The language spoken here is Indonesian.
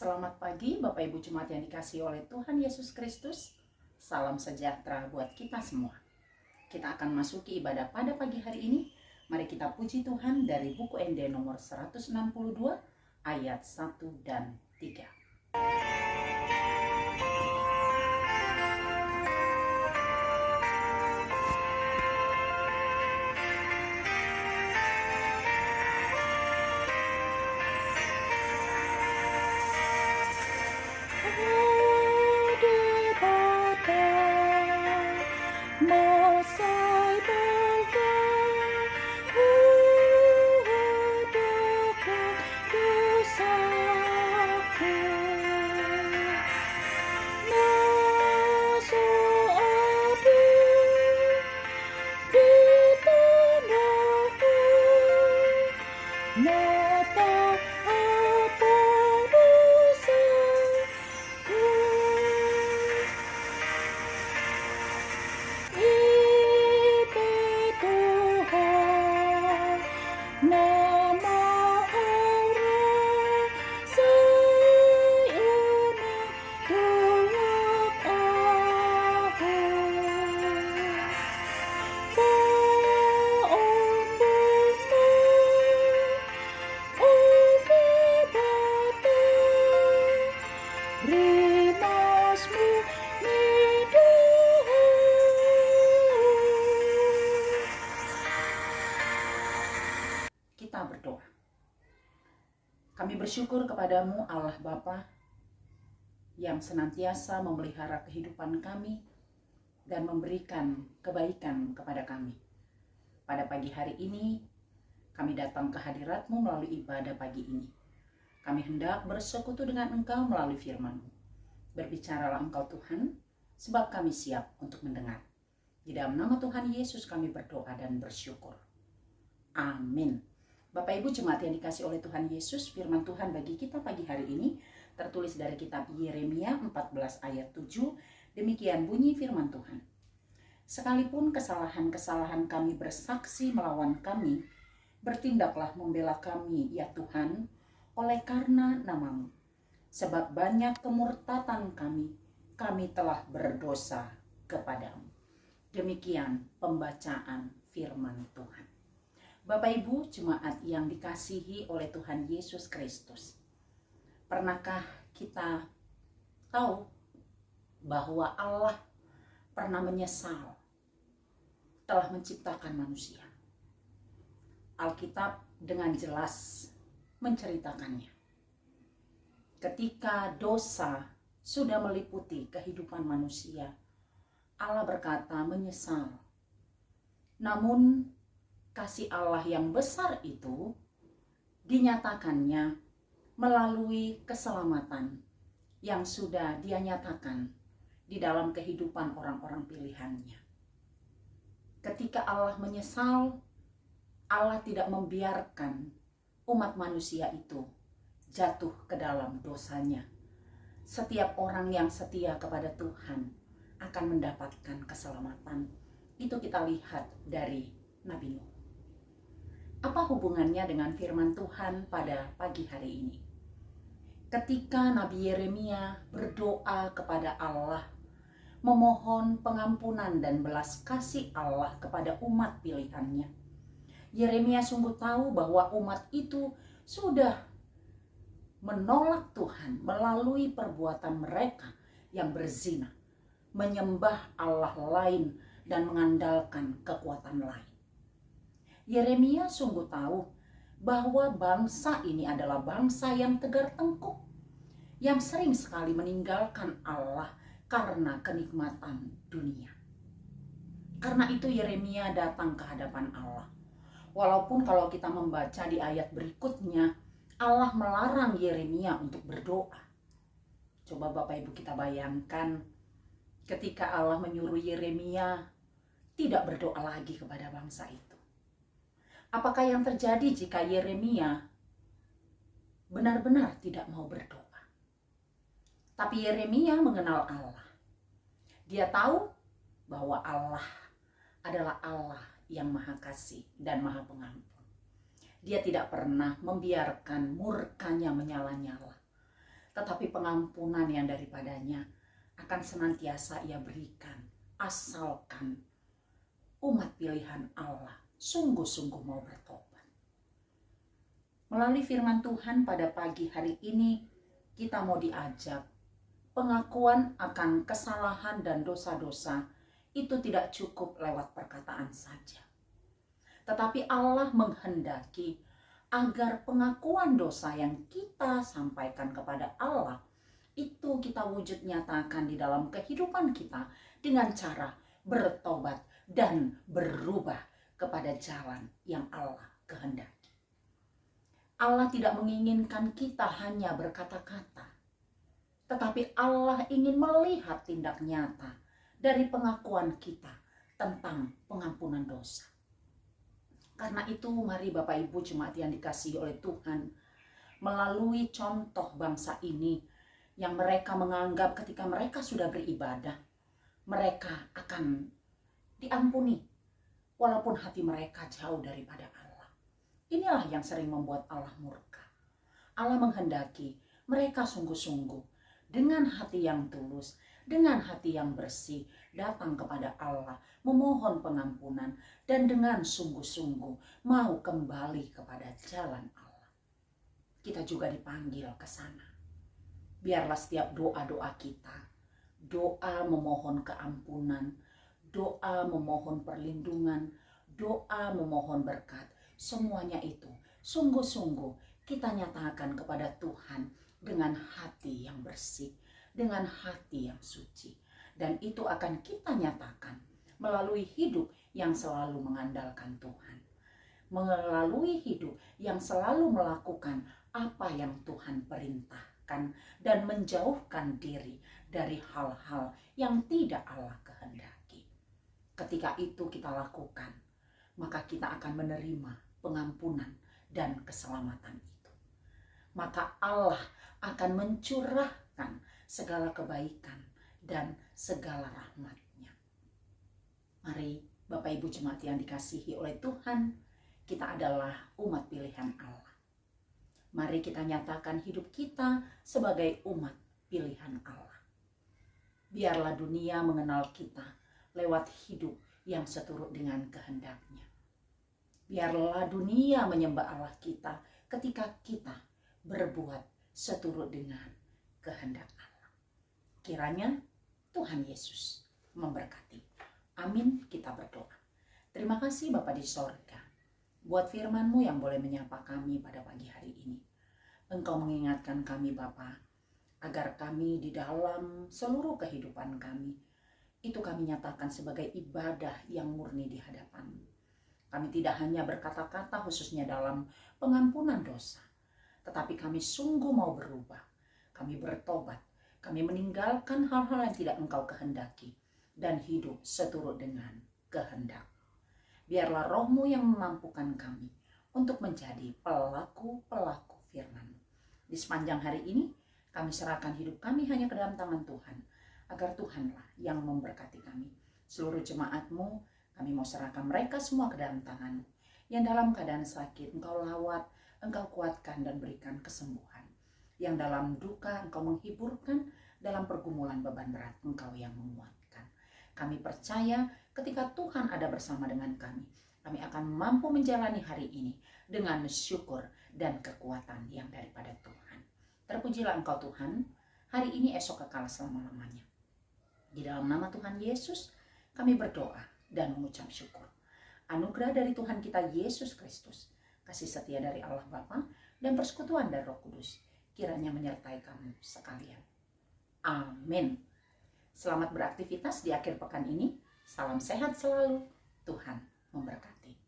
Selamat pagi Bapak Ibu Jemaat yang dikasihi oleh Tuhan Yesus Kristus. Salam sejahtera buat kita semua. Kita akan masuki ibadah pada pagi hari ini. Mari kita puji Tuhan dari buku ND nomor 162 ayat 1 dan 3. Kita berdoa. Kami bersyukur kepadamu Allah Bapa yang senantiasa memelihara kehidupan kami dan memberikan kebaikan kepada kami. Pada pagi hari ini kami datang ke hadirat-Mu melalui ibadah pagi ini. Kami hendak bersekutu dengan Engkau melalui firman-Mu. Berbicaralah Engkau Tuhan, sebab kami siap untuk mendengar. Di dalam nama Tuhan Yesus kami berdoa dan bersyukur. Amin. Bapak Ibu Jemaat yang dikasih oleh Tuhan Yesus, firman Tuhan bagi kita pagi hari ini tertulis dari kitab Yeremia 14 ayat 7. Demikian bunyi firman Tuhan. Sekalipun kesalahan-kesalahan kami bersaksi melawan kami, bertindaklah membela kami ya Tuhan, oleh karena nama-Mu. Sebab banyak kemurtatan kami telah berdosa kepadamu. Demikian pembacaan firman Tuhan. Bapak Ibu Jemaat yang dikasihi oleh Tuhan Yesus Kristus, pernahkah kita tahu bahwa Allah pernah menyesal telah menciptakan manusia? Alkitab dengan jelas menceritakannya. Ketika dosa sudah meliputi kehidupan manusia, Allah berkata menyesal. Namun kasih Allah yang besar itu dinyatakannya melalui keselamatan yang sudah Dia nyatakan di dalam kehidupan orang-orang pilihannya. Ketika Allah menyesal, Allah tidak membiarkan umat manusia itu jatuh ke dalam dosanya. Setiap orang yang setia kepada Tuhan akan mendapatkan keselamatan. Itu kita lihat dari Nabi Nuh. Apa hubungannya dengan firman Tuhan pada pagi hari ini? Ketika Nabi Yeremia berdoa kepada Allah, memohon pengampunan dan belas kasih Allah kepada umat pilihannya, Yeremia sungguh tahu bahwa umat itu sudah menolak Tuhan melalui perbuatan mereka yang berzina, menyembah Allah lain dan mengandalkan kekuatan lain. Yeremia sungguh tahu bahwa bangsa ini adalah bangsa yang tegar tengkuk, yang sering sekali meninggalkan Allah karena kenikmatan dunia. Karena itu Yeremia datang ke hadapan Allah. Walaupun kalau kita membaca di ayat berikutnya, Allah melarang Yeremia untuk berdoa. Coba Bapak Ibu kita bayangkan ketika Allah menyuruh Yeremia tidak berdoa lagi kepada bangsa itu. Apakah yang terjadi jika Yeremia benar-benar tidak mau berdoa? Tapi Yeremia mengenal Allah. Dia tahu bahwa Allah adalah Allah yang Maha Kasih dan Maha Pengampun. Dia tidak pernah membiarkan murkanya menyala-nyala. tetapi pengampunan yang daripadanya akan senantiasa ia berikan, asalkan umat pilihan Allah sungguh-sungguh mau bertobat. Melalui firman Tuhan pada pagi hari ini, kita mau diajak pengakuan akan kesalahan dan dosa-dosa itu tidak cukup lewat perkataan saja. Tetapi Allah menghendaki agar pengakuan dosa yang kita sampaikan kepada Allah itu kita wujud nyatakan di dalam kehidupan kita dengan cara bertobat dan berubah kepada jalan yang Allah kehendaki. Allah tidak menginginkan kita hanya berkata-kata, tetapi Allah ingin melihat tindak nyata dari pengakuan kita tentang pengampunan dosa. Karena itu mari Bapak Ibu jemaat yang dikasihi oleh Tuhan, melalui contoh bangsa ini yang mereka menganggap ketika mereka sudah beribadah, mereka akan diampuni walaupun hati mereka jauh daripada Allah. Inilah yang sering membuat Allah murka. Allah menghendaki mereka sungguh-sungguh dengan hati yang tulus, dengan hati yang bersih, datang kepada Allah, memohon pengampunan, dan dengan sungguh-sungguh mau kembali kepada jalan Allah. Kita juga dipanggil ke sana. Biarlah setiap doa-doa kita, doa memohon keampunan, doa memohon perlindungan, doa memohon berkat, semuanya itu sungguh-sungguh kita nyatakan kepada Tuhan dengan hati yang bersih, dengan hati yang suci. Dan itu akan kita nyatakan melalui hidup yang selalu mengandalkan Tuhan. Melalui hidup yang selalu melakukan apa yang Tuhan perintahkan dan menjauhkan diri dari hal-hal yang tidak Allah kehendaki. Ketika itu kita lakukan, maka kita akan menerima pengampunan dan keselamatan itu. Maka Allah akan mencurahkan segala kebaikan dan segala rahmat-Nya. Mari Bapak Ibu jemaat yang dikasihi oleh Tuhan, kita adalah umat pilihan Allah. Mari kita nyatakan hidup kita sebagai umat pilihan Allah. Biarlah dunia mengenal kita lewat hidup yang seturut dengan kehendak-Nya. Biarlah dunia menyembah Allah kita ketika kita berbuat seturut dengan kehendak Allah. Kiranya Tuhan Yesus memberkati. Amin, kita berdoa. Terima kasih Bapa di sorga, buat firman-Mu yang boleh menyapa kami pada pagi hari ini. Engkau mengingatkan kami Bapa, agar kami di dalam seluruh kehidupan kami, itu kami nyatakan sebagai ibadah yang murni di hadapan-Mu. Kami tidak hanya berkata-kata khususnya dalam pengampunan dosa, tetapi kami sungguh mau berubah. Kami bertobat, kami meninggalkan hal-hal yang tidak Engkau kehendaki, dan hidup seturut dengan kehendak. Biarlah Roh-Mu yang memampukan kami untuk menjadi pelaku-pelaku firman-Mu. Di sepanjang hari ini, kami serahkan hidup kami hanya ke dalam tangan Tuhan, agar Tuhanlah yang memberkati kami. Seluruh jemaat-Mu, kami mau serahkan mereka semua ke dalam tangan-Mu. Yang dalam keadaan sakit, Engkau lawat, Engkau kuatkan dan berikan kesembuhan. Yang dalam duka, Engkau menghiburkan, dalam pergumulan beban berat, Engkau yang menguatkan. Kami percaya ketika Tuhan ada bersama dengan kami akan mampu menjalani hari ini dengan syukur dan kekuatan yang daripada Tuhan. Terpujilah Engkau Tuhan, hari ini, esok, kekal selama-lamanya. Di dalam nama Tuhan Yesus, kami berdoa dan mengucap syukur. Anugerah dari Tuhan kita Yesus Kristus, kasih setia dari Allah Bapa, dan persekutuan dari Roh Kudus, kiranya menyertai kamu sekalian. Amin. Selamat beraktivitas di akhir pekan ini. Salam sehat selalu. Tuhan memberkati.